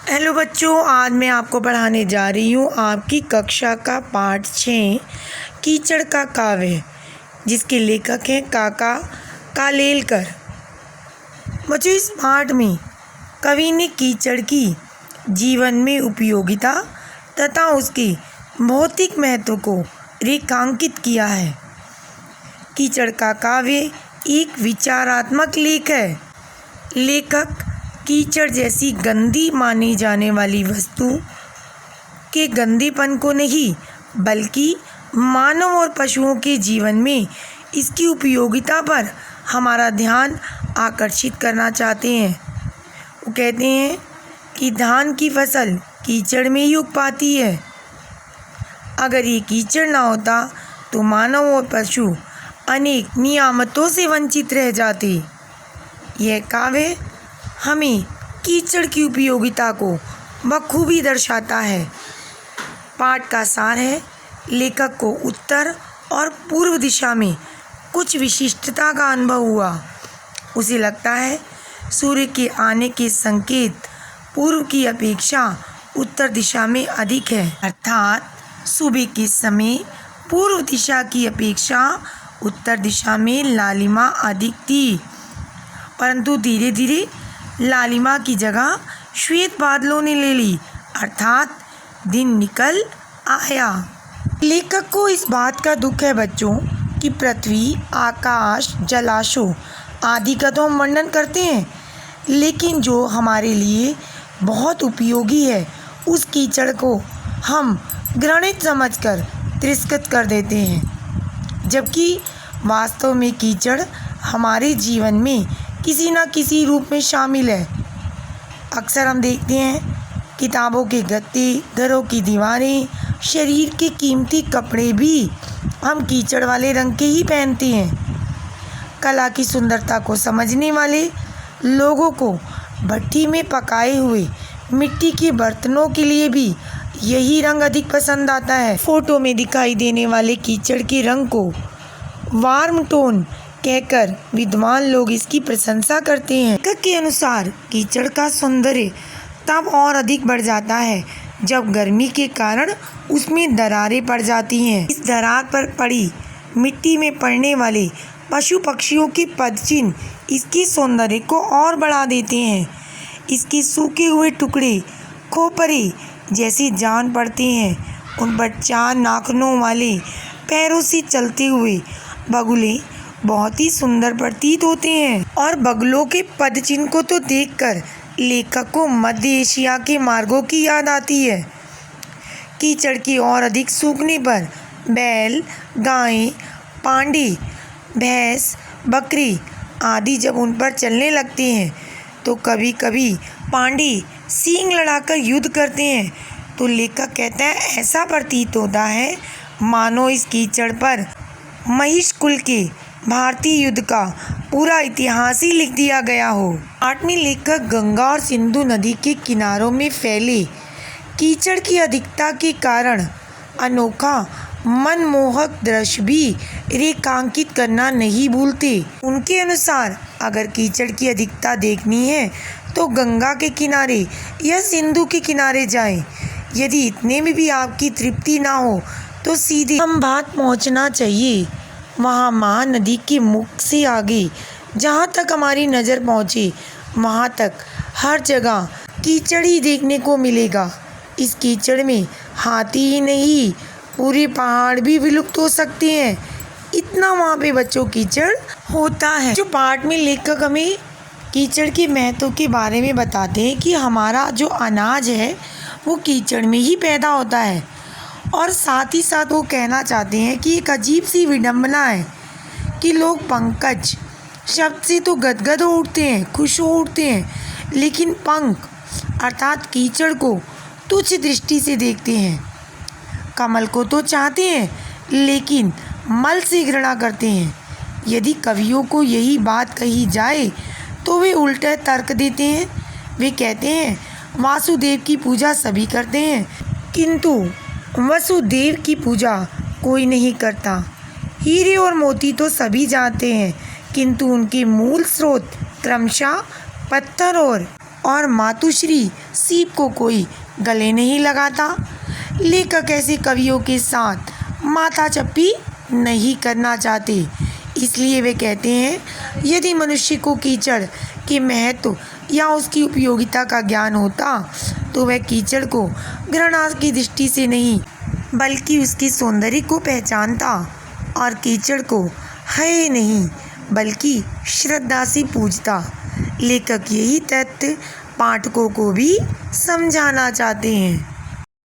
Hello बच्चों, आज मैं आपको पढ़ाने जा रही हूँ आपकी कक्षा का पाठ 6 कीचड़ का काव्य, जिसके लेखक हैं काका कालेलकर। बच्चों, इस पाठ में कवि ने कीचड़ की जीवन में उपयोगिता तथा उसके भौतिक महत्व को रेखांकित किया है। कीचड़ का काव्य एक विचारात्मक लेख है। लेखक कीचड़ जैसी गंदी मानी जाने वाली वस्तु के गंदेपन को नहीं, बल्कि मानव और पशुओं के जीवन में इसकी उपयोगिता पर हमारा ध्यान आकर्षित करना चाहते हैं। वो कहते हैं कि धान की फसल कीचड़ में ही उग पाती है। अगर ये कीचड़ ना होता तो मानव और पशु अनेक नियामतों से वंचित रह जाते। यह काव्य हमें कीचड़ की उपयोगिता को बखूबी दर्शाता है। पाठ का सार है, लेखक को उत्तर और पूर्व दिशा में कुछ विशिष्टता का अनुभव हुआ। उसे लगता है सूर्य के आने के संकेत पूर्व की अपेक्षा उत्तर दिशा में अधिक है, अर्थात सुबह के समय पूर्व दिशा की अपेक्षा उत्तर दिशा में लालिमा अधिक थी, परंतु धीरे धीरे लालिमा की जगह श्वेत बादलों ने ले ली, अर्थात दिन निकल आया। लेखक को इस बात का दुख है बच्चों कि पृथ्वी, आकाश, जलाशयों आदि का तो हम वर्णन करते हैं, लेकिन जो हमारे लिए बहुत उपयोगी है उस कीचड़ को हम घृणित समझकर तिरस्कृत कर देते हैं, जबकि वास्तव में कीचड़ हमारे जीवन में किसी न किसी रूप में शामिल है। अक्सर हम देखते हैं किताबों के गत्ते, घरों की दीवारें, शरीर के कीमती कपड़े भी हम कीचड़ वाले रंग के ही पहनते हैं। कला की सुंदरता को समझने वाले लोगों को भट्ठी में पकाए हुए मिट्टी के बर्तनों के लिए भी यही रंग अधिक पसंद आता है। फोटो में दिखाई देने वाले कीचड़ के रंग को वार्म टोन कहकर विद्वान लोग इसकी प्रशंसा करते हैं। लेखक के अनुसार कीचड़ का सौंदर्य तब और अधिक बढ़ जाता है जब गर्मी के कारण उसमें दरारें पड़ जाती हैं। इस दरार पर पड़ी मिट्टी में पड़ने वाले पशु पक्षियों के पदचिन्ह इसके सौंदर्य को और बढ़ा देते हैं। इसके सूखे हुए टुकड़े खोपरे जैसी जान पड़ते हैं। उन पर 4 नाखूनों वाले पैरों से चलते हुए बगुले बहुत ही सुंदर प्रतीत होते हैं, और बगलों के पदचिन्ह को तो देखकर लेखक को मध्य एशिया के मार्गों की याद आती है। कीचड़ की और अधिक सूखने पर बैल, गाय, पांडे, भैंस, बकरी आदि जब उन पर चलने लगते हैं तो कभी कभी पांडे सींग लड़ाकर युद्ध करते हैं। तो लेखक कहता है ऐसा प्रतीत होता है मानो इस कीचड़ पर महिष कुल के भारतीय युद्ध का पूरा इतिहास ही लिख दिया गया हो। पाठ में लेखक गंगा और सिंधु नदी के किनारों में फैले कीचड़ की अधिकता के कारण अनोखा मनमोहक दृश्य भी रेखांकित करना नहीं भूलते। उनके अनुसार अगर कीचड़ की अधिकता देखनी है तो गंगा के किनारे या सिंधु के किनारे जाएं। यदि इतने में भी आपकी तृप्ति ना हो तो सीधे खंभात पहुंचना चाहिए। वहाँ महानदी के मुख से आगे जहाँ तक हमारी नज़र पहुँचे वहाँ तक हर जगह कीचड़ ही देखने को मिलेगा। इस कीचड़ में हाथी ही नहीं, पूरे पहाड़ भी विलुप्त हो सकते हैं, इतना वहाँ पे बच्चों कीचड़ होता है। जो पाठ में लेखक हमें कीचड़ के महत्व के बारे में बताते हैं कि हमारा जो अनाज है वो कीचड़ में ही पैदा होता है, और साथ ही साथ वो कहना चाहते हैं कि एक अजीब सी विडंबना है कि लोग पंकज शब्द से तो गदगद हो उठते हैं, खुश हो उठते हैं, लेकिन पंख अर्थात कीचड़ को तुच्छ दृष्टि से देखते हैं। कमल को तो चाहते हैं लेकिन मल से घृणा करते हैं। यदि कवियों को यही बात कही जाए तो वे उल्टे तर्क देते हैं। वे कहते हैं वासुदेव की पूजा सभी करते हैं किंतु वसुदेव की पूजा कोई नहीं करता। हीरे और मोती तो सभी जानते हैं किंतु उनके मूल स्रोत क्रमशः पत्थर और और मातुश्री सीप को कोई गले नहीं लगाता। लेखक ऐसे कवियों के साथ माथाचप्पी नहीं करना चाहते, इसलिए वे कहते हैं यदि मनुष्य को कीचड़ के महत्व या उसकी उपयोगिता का ज्ञान होता तो वह कीचड़ को घृणा की दृष्टि से नहीं बल्कि उसके सौंदर्य को पहचानता और कीचड़ को है नहीं बल्कि श्रद्धा से पूजता। लेखक यही तथ्य पाठकों को भी समझाना चाहते हैं।